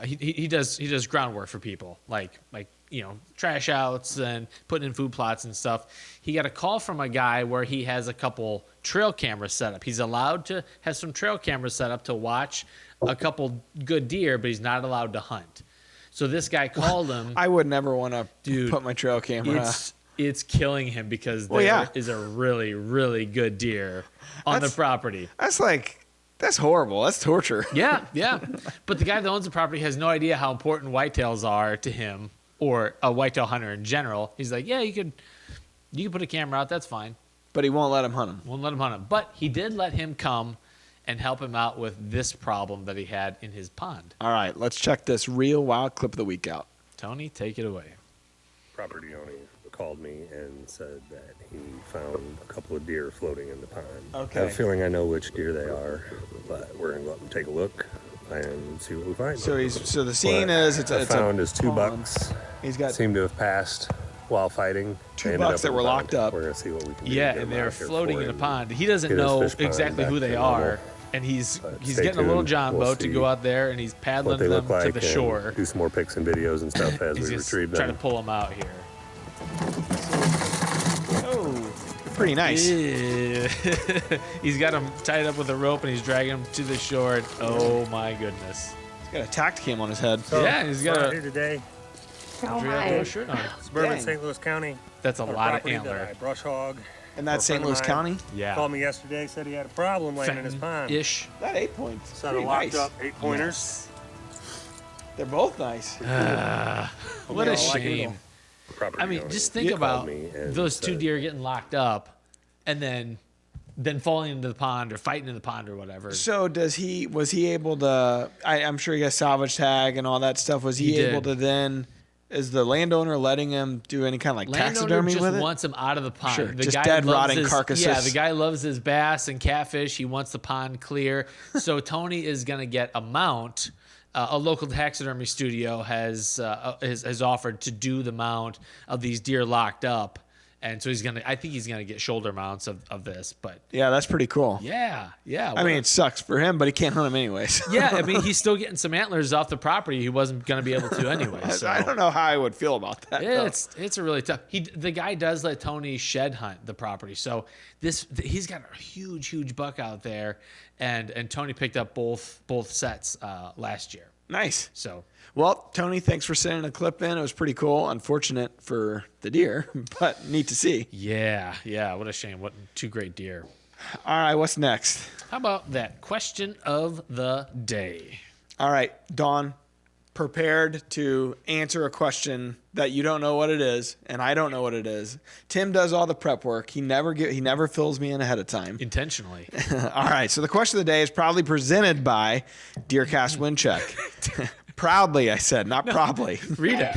he does groundwork for people, like trash outs and putting in food plots and stuff. He got a call from a guy where he has a couple trail cameras set up. He's allowed to have some trail cameras set up to watch a couple good deer, but he's not allowed to hunt. So this guy called him. I would never want to put my trail camera. It's killing him because there is a really, really good deer on the property. That's horrible. That's torture. Yeah. But the guy that owns the property has no idea how important whitetails are to him, or a whitetail hunter in general. He's like, yeah, you could put a camera out. That's fine. But he won't let him hunt him. Won't let him hunt him. But he did let him come and help him out with this problem that he had in his pond. All right, let's check this real wild clip of the week out. Tony, take it away. Property owning the called me and said that he found a couple of deer floating in the pond. Okay. I have a feeling I know which deer they are, but we're gonna go up and take a look and see what we find. So the scene is I found his two bucks. He's got seem to have passed while fighting. two bucks that were locked up. We're gonna see what we can do. Yeah, to get and them they're out here floating for in a him. pond. He doesn't Get his know fish pond exactly back who to they normal. are, and he's Stay getting a little tuned. John We'll boat to see go out there, and he's what paddling they them look like to the and shore. do some more pics and videos and stuff as He's we just retrieve trying them. to pull them out here. oh, pretty nice. Yeah. He's got him tied up with a rope, and he's dragging him to the shore. And, oh my goodness! He's got a tact cam on his head. So, Yeah, he's got we're a- out here today, Oh Outdoor my. shirt on. suburban Dang. St. Louis County. That's a on lot of property that antler. I brush hog. And that's St. Louis County. Yeah. Called me yesterday, said he had a problem laying in his pond. Ish. That 8 points. Set Pretty a locked nice. up 8-pointers. They're both nice. What Yeah, a I like it shame. Property I mean, owner. just think He about called me and those two said, deer getting locked up, and then falling into the pond or fighting in the pond or whatever. So was he able to, I'm sure he got salvage tag and all that stuff. Was he He able did. to then, is the landowner letting him do any kind of like Landowner taxidermy just with it? wants him out of the pond. Sure, The just guy dead, loves rotting his, carcasses. Yeah, the guy loves his bass and catfish. He wants the pond clear. So Tony is going to get a mount. A local taxidermy studio has offered to do the mount of these deer locked up, and so I think he's gonna get shoulder mounts of this. But Yeah, that's pretty cool. yeah. I mean, it sucks for him, but he can't hunt them anyways. Yeah, I mean, he's still getting some antlers off the property. He wasn't going to be able to anyway. So. I don't know how I would feel about that. Yeah, though. it's a really tough. The guy does let Tony shed hunt the property, so he's got a huge buck out there, and Tony picked up both sets last year. Nice. So Well, Tony, thanks for sending a clip in. It was pretty cool. Unfortunate for the deer, but neat to see. yeah, what a shame. What two great deer. All right, what's next? How about that question of the day? All right, Dawn, prepared to answer a question that you don't know what it is, and I don't know what it is. Tim does all the prep work. He never fills me in ahead of time. Intentionally. All right, so the question of the day is proudly presented by DeerCast Windcheck. Proudly, I said, not probably. Read it.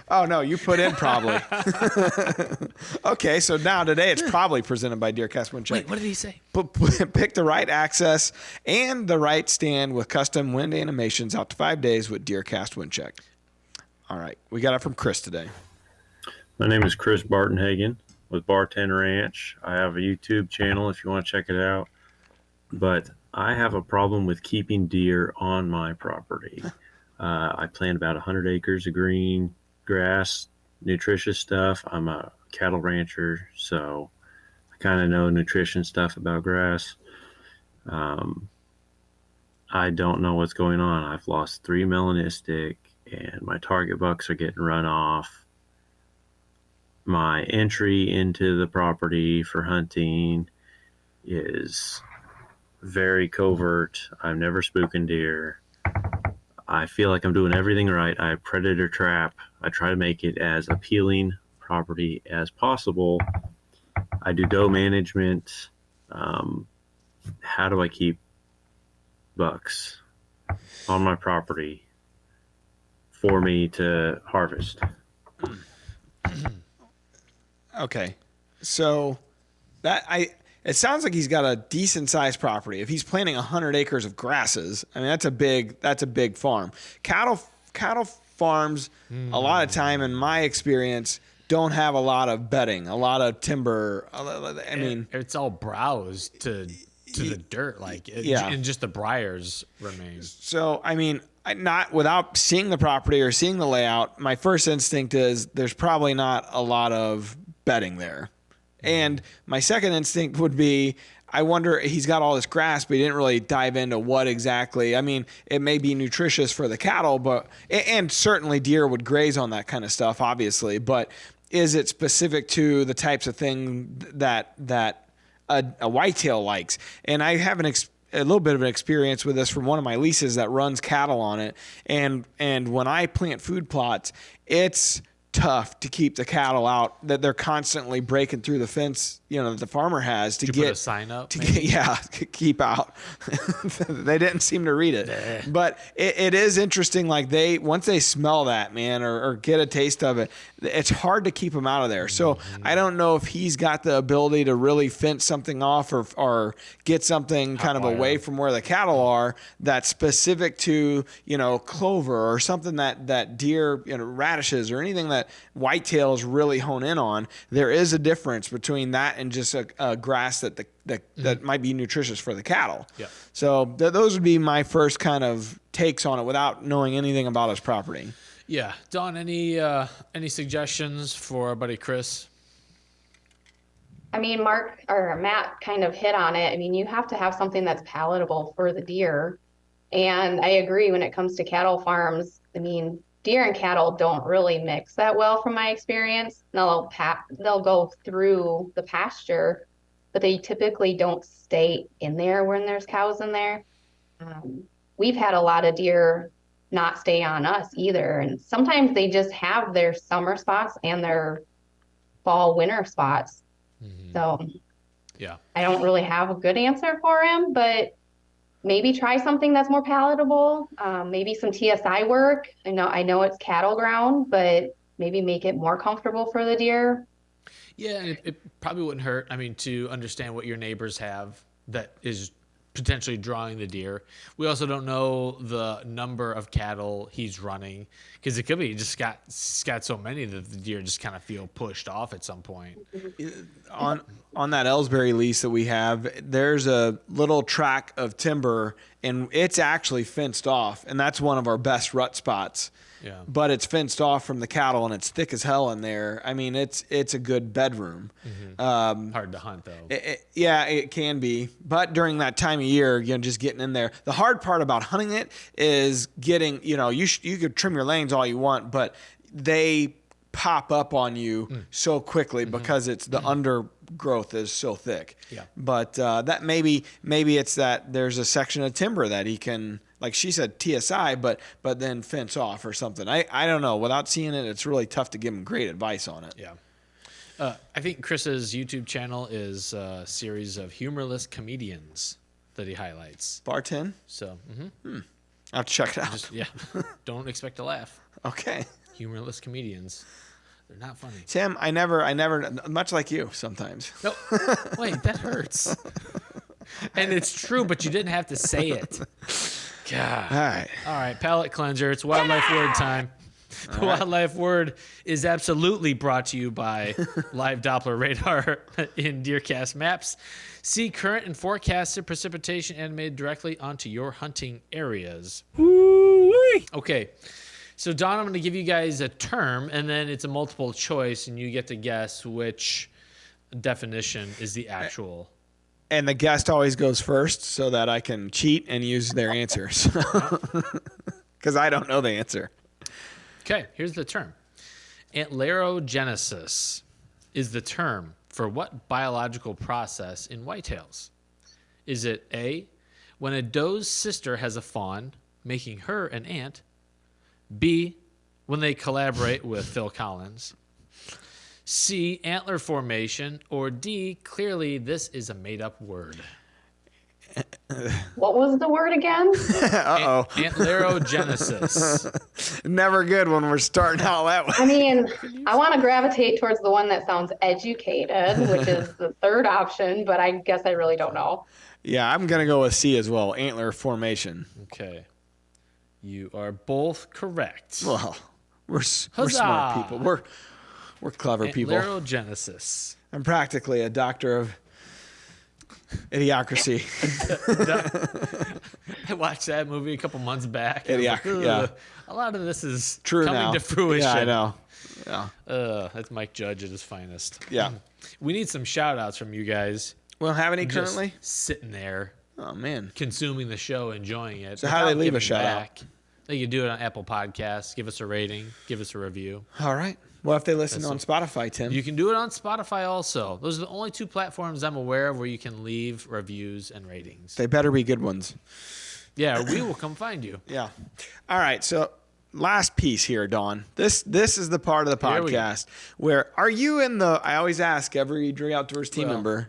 Oh, no, you put in probably. Okay, so now today it's probably presented by DeerCast Windcheck. Wait, what did he say? Pick the right access and the right stand with custom wind animations out to 5 days with DeerCast Windcheck. All right, we got it from Chris today. My name is Chris Bartenhagen with Bartender Ranch. I have a YouTube channel if you want to check it out. But I have a problem with keeping deer on my property. I plant about 100 acres of green grass, nutritious stuff. I'm a cattle rancher, so I kind of know nutrition stuff about grass. I don't know what's going on. I've lost 3 melanistic, and my target bucks are getting run off. My entry into the property for hunting is very covert. I've never spooking deer. I feel like I'm doing everything right. I predator trap. I try to make it as appealing property as possible. I do doe management. How do I keep bucks on my property for me to harvest? Okay, so it sounds like he's got a decent sized property. If he's planting 100 acres of grasses, I mean that's a big farm. Cattle farms, a lot of time in my experience, don't have a lot of bedding, a lot of timber. I mean, it's all browsed to the dirt, and just the briars remain. so I mean, not without seeing the property or seeing the layout, my first instinct is there's probably not a lot of bedding there. And my second instinct would be, I wonder, he's got all this grass, but he didn't really dive into what exactly. I mean, it may be nutritious for the cattle, and certainly deer would graze on that kind of stuff, obviously. But is it specific to the types of thing that a whitetail likes? And I have a little bit of an experience with this from one of my leases that runs cattle on it. And when I plant food plots, it's tough to keep the cattle out, that they're constantly breaking through the fence, that the farmer has to Did you put a sign up? Keep out. They didn't seem to read it. But it is interesting. Like once they smell that, man, or get a taste of it, it's hard to keep them out of there. So I don't know if he's got the ability to really fence something off or get something kind of away from where the cattle are that's specific to, clover or something that deer, radishes or anything that whitetails really hone in on. There is a difference between that and just a grass that might be nutritious for the cattle. Yeah. So those would be my first kind of takes on it without knowing anything about his property. Yeah. Dawn, any suggestions for our buddy Chris? I mean, Mark or Matt kind of hit on it. I mean, you have to have something that's palatable for the deer. And I agree when it comes to cattle farms. I mean, deer and cattle don't really mix that well from my experience. They'll go through the pasture, but they typically don't stay in there when there's cows in there. We've had a lot of deer not stay on us either. And sometimes they just have their summer spots and their fall winter spots. So Yeah. I don't really have a good answer for him, but maybe try something that's more palatable. Maybe some TSI work. I know it's cattle ground, but maybe make it more comfortable for the deer. Yeah, and it probably wouldn't hurt. I mean, to understand what your neighbors have that is potentially drawing the deer. We also don't know the number of cattle he's running because it could be he just got so many that the deer just kind of feel pushed off at some point. On that Ellsbury lease that we have, there's a little tract of timber, and it's actually fenced off, and that's one of our best rut spots. Yeah. But it's fenced off from the cattle, and it's thick as hell in there. I mean, it's a good bedroom. Hard to hunt, though. It can be. But during that time of year, just getting in there. The hard part about hunting it is getting, you could trim your lanes all you want, but they pop up on you so quickly because it's the undergrowth is so thick. Yeah. But that maybe it's that there's a section of timber that he can, like she said, TSI, but then fence off or something. I don't know. Without seeing it, it's really tough to give him great advice on it. Yeah. I think Chris's YouTube channel is a series of humorless comedians that he highlights. Bar 10? So, I'll have to check it out. Don't expect to laugh. Okay. Humorless comedians. They're not funny. Tim, I never, much like you sometimes. No, wait, that hurts. And it's true, but you didn't have to say it. God. All right, palate cleanser. It's wildlife word time. The wildlife word is absolutely brought to you by Live Doppler Radar in DeerCast Maps. See current and forecasted precipitation animated directly onto your hunting areas. Okay. So, Don, I'm going to give you guys a term, and then it's a multiple choice, and you get to guess which definition is the actual. And the guest always goes first so that I can cheat and use their answers. Because I don't know the answer. Okay, here's the term. Antlerogenesis is the term for what biological process in whitetails? Is it A, when a doe's sister has a fawn, making her an ant? B, when they collaborate with Phil Collins? C, antler formation? Or D, clearly this is a made-up word? What was the word again? Uh-oh. Antlerogenesis. Never good when we're starting out that way. I mean, I want to gravitate towards the one that sounds educated, which is the third option, but I guess I really don't know. Yeah, I'm going to go with C as well, antler formation. Okay. You are both correct. Well, we're smart people. We're clever people. Antlerogenesis. I'm practically a doctor of idiocracy. I watched that movie a couple months back. Idiocracy, yeah. A lot of this is True coming now. to fruition. Yeah, I know. Yeah. That's Mike Judge at his finest. Yeah. We need some shout outs from you guys. We don't have any Just currently? sitting there, Oh, man. consuming the show, enjoying it. So how do they without leave a giving shout out? back. They can do it on Apple Podcasts. Give us a rating. Give us a review. All right. Well, if they listen on Spotify, Tim. You can do it on Spotify also. Those are the only two platforms I'm aware of where you can leave reviews and ratings. They better be good ones. Yeah, we will come find you. Yeah. All right. So last piece here, Dawn. This is the part of the Here we go. podcast where are you in the? I always ask every Drink Outdoors team member.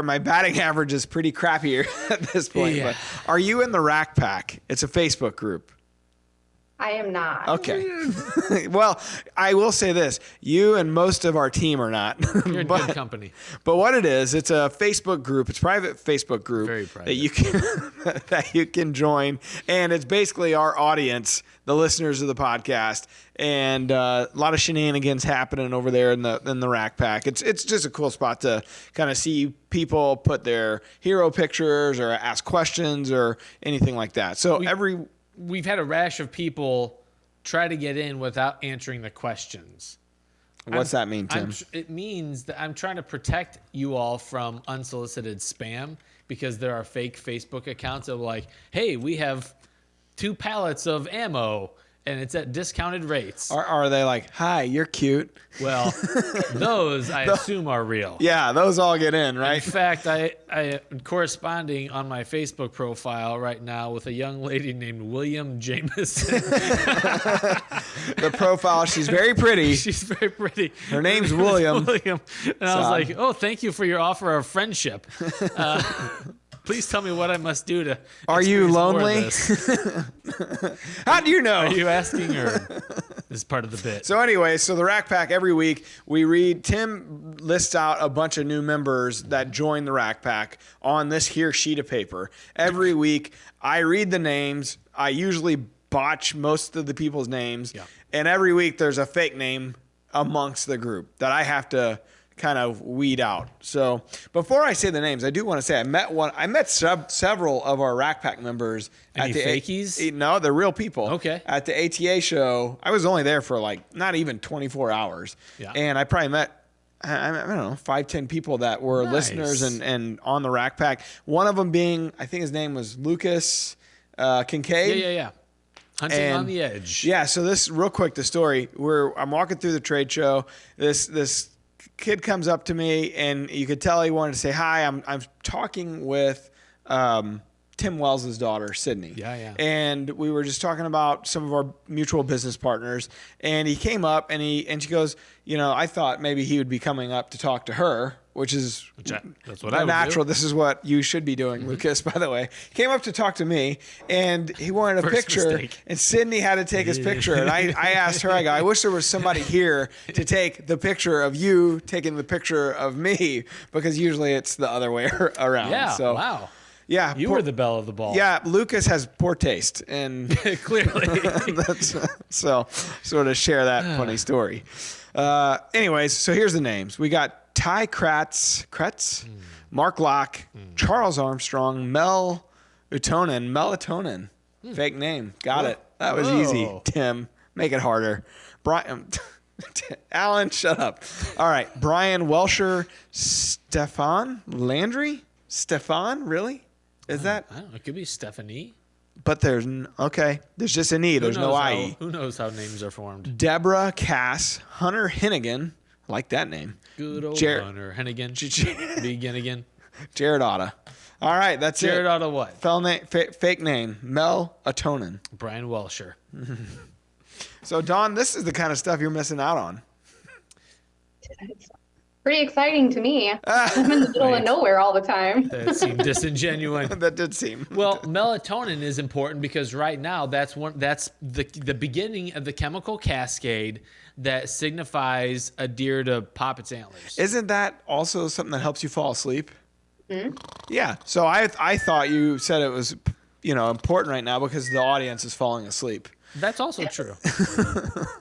My batting average is pretty crappy here at this point. Yeah. But are you in the Rack Pack? It's a Facebook group. I am not. Okay. Well, I will say this. You and most of our team are not. You're in good company. But what it is, it's a Facebook group. It's a private Facebook group Very private. that you can that you can join. And it's basically our audience, the listeners of the podcast. And a lot of shenanigans happening over there in the Rack Pack. It's just a cool spot to kind of see people put their hero pictures or ask questions or anything like that. So We've had a rash of people try to get in without answering the questions. What's that mean, Tim? It means that I'm trying to protect you all from unsolicited spam because there are fake Facebook accounts that are like, hey, we have 2 pallets of ammo and it's at discounted rates. Are they like, hi, you're cute? Well, those I assume are real. Yeah, those all get in, In right? fact, I am corresponding on my Facebook profile right now with a young lady named William Jameson. The profile, she's very pretty. She's very pretty. Her name's William. William. And I was Son. like, oh, thank you for your offer of friendship. Please tell me what I must do to. Are you experience more of lonely? this. How do you know? Are you asking, or this is part of the bit? So anyway, the Rack Pack, every week we read, Tim lists out a bunch of new members that join the Rack Pack on this here sheet of paper. Every week I read the names. I usually botch most of the people's names. Yeah. And every week there's a fake name amongst the group that I have to kind of weed out. So before I say the names, I do want to say I met several of our Rack Pack members. Any fakies? No, they're real people. Okay. At the ATA show, I was only there for like not even 24 hours. Yeah. And I probably met, I don't know, 5-10 people that were Nice. listeners and on the Rack Pack. One of them being, I think his name was Lucas Kincaid. Yeah. Hunting And- on the edge. Yeah, so this real quick, the story. I'm walking through the trade show. This kid comes up to me, and you could tell he wanted to say hi. I'm talking with Tim Wells' daughter, Sydney. Yeah. And we were just talking about some of our mutual business partners. And he came up, and she goes, I thought maybe he would be coming up to talk to her, which is That's what I would natural. do. This is what you should be doing, Lucas, by the way. He came up to talk to me, and he wanted a First picture. mistake. And Sydney had to take his picture. And I asked her, I go, I wish there was somebody here to take the picture of you taking the picture of me, because usually it's the other way around. Yeah. So, Wow. yeah. You were the belle of the ball. Yeah, Lucas has poor taste, and Clearly. that's, so sort of share that funny story. Anyways, so here's the names. We got Ty Kretz, Mark Locke, Charles Armstrong, Melatonin, fake name. Got it. That was easy. Whoa. Tim, make it harder. Brian, Alan, shut up. All right, Brian Welcher, Stefan Landry, Stefan, really? Is that? I don't know. It could be Stephanie. But there's okay. There's just an E. There's no IE. Who knows how names are formed? Deborah Cass, Hunter Hennigan, I like that name. Good old Hunter Hennigan. Begin again. Jared Otta. All right, that's Jared it. Otta what? Fake name, Mel Atonin. Brian Welcher. So Dawn, this is the kind of stuff you're missing out on. It's pretty exciting to me. I'm in the middle of nowhere all the time. That seemed disingenuous. That did seem. Well, melatonin is important because right now that's the beginning of the chemical cascade that signifies a deer to pop its antlers. Isn't that also something that helps you fall asleep? Mm-hmm. Yeah. So I thought you said it was important right now because the audience is falling asleep. That's also true.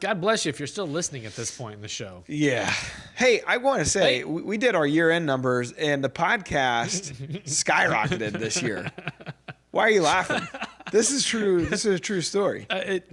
God bless you if you're still listening at this point in the show. Yeah. Hey, I want to say Hey. we did our year-end numbers, and the podcast skyrocketed this year. Why are you laughing? This is true. This is a true story. It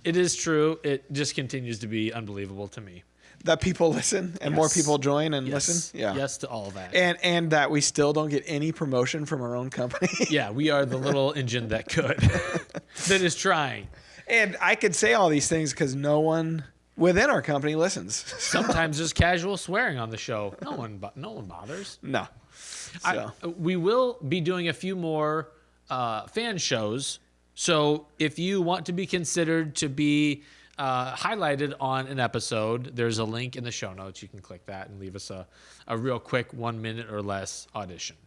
is true. It just continues to be unbelievable to me. That people listen and more people join and listen. Yeah. Yes to all of that. And that we still don't get any promotion from our own company. Yeah, we are the little engine that could, that is trying. And I could say all these things because no one within our company listens. Sometimes there's casual swearing on the show. No one bothers. No. So. We will be doing a few more fan shows. So if you want to be considered to be highlighted on an episode, there's a link in the show notes. You can click that and leave us a real quick 1 minute or less audition.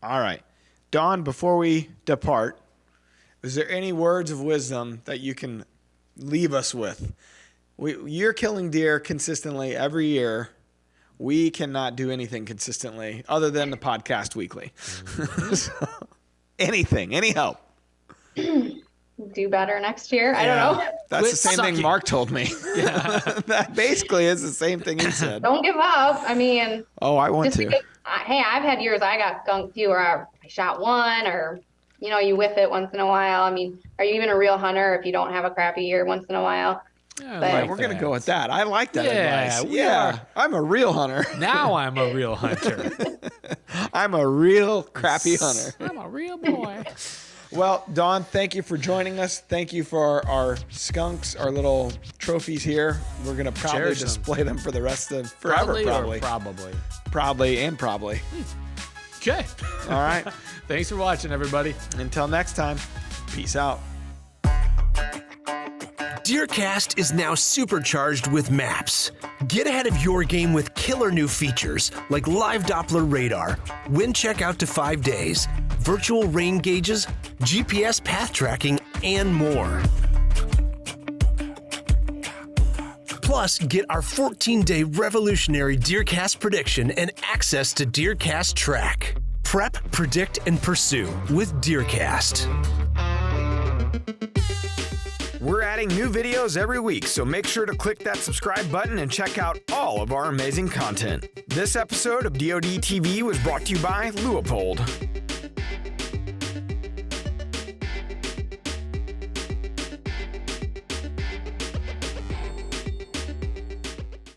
All right. Dawn, before we depart, is there any words of wisdom that you can leave us with. You're killing deer consistently every year. We cannot do anything consistently other than the podcast weekly. So, anything, any help. Do better next year. I don't know. That's Quit the same sucking. thing Mark told me. That basically is the same thing he said. Don't give up. I mean, Oh, I want just to. because, hey, I've had years I got skunked too, or I shot one, or, you whiff it once in a while. I mean, are you even a real hunter if you don't have a crappy year once in a while? Yeah, I But- like We're going to that. go with that. I like that Yeah, advice. we Yeah, are. I'm a real hunter. Now I'm a real hunter. I'm a real crappy hunter. I'm a real boy. Well, Dawn, thank you for joining us. Thank you for our skunks, our little trophies here. We're going to probably Cherish them. display them for the rest of forever, Probably. Probably. Okay. All right. Thanks for watching, everybody. Until next time, peace out. DeerCast is now supercharged with maps. Get ahead of your game with killer new features like live Doppler radar, wind check out to 5 days, virtual rain gauges, GPS path tracking, and more. Plus, get our 14-day revolutionary DeerCast prediction and access to DeerCast Track. Prep, predict, and pursue with DeerCast. We're adding new videos every week, so make sure to click that subscribe button and check out all of our amazing content. This episode of DoD TV was brought to you by Leupold.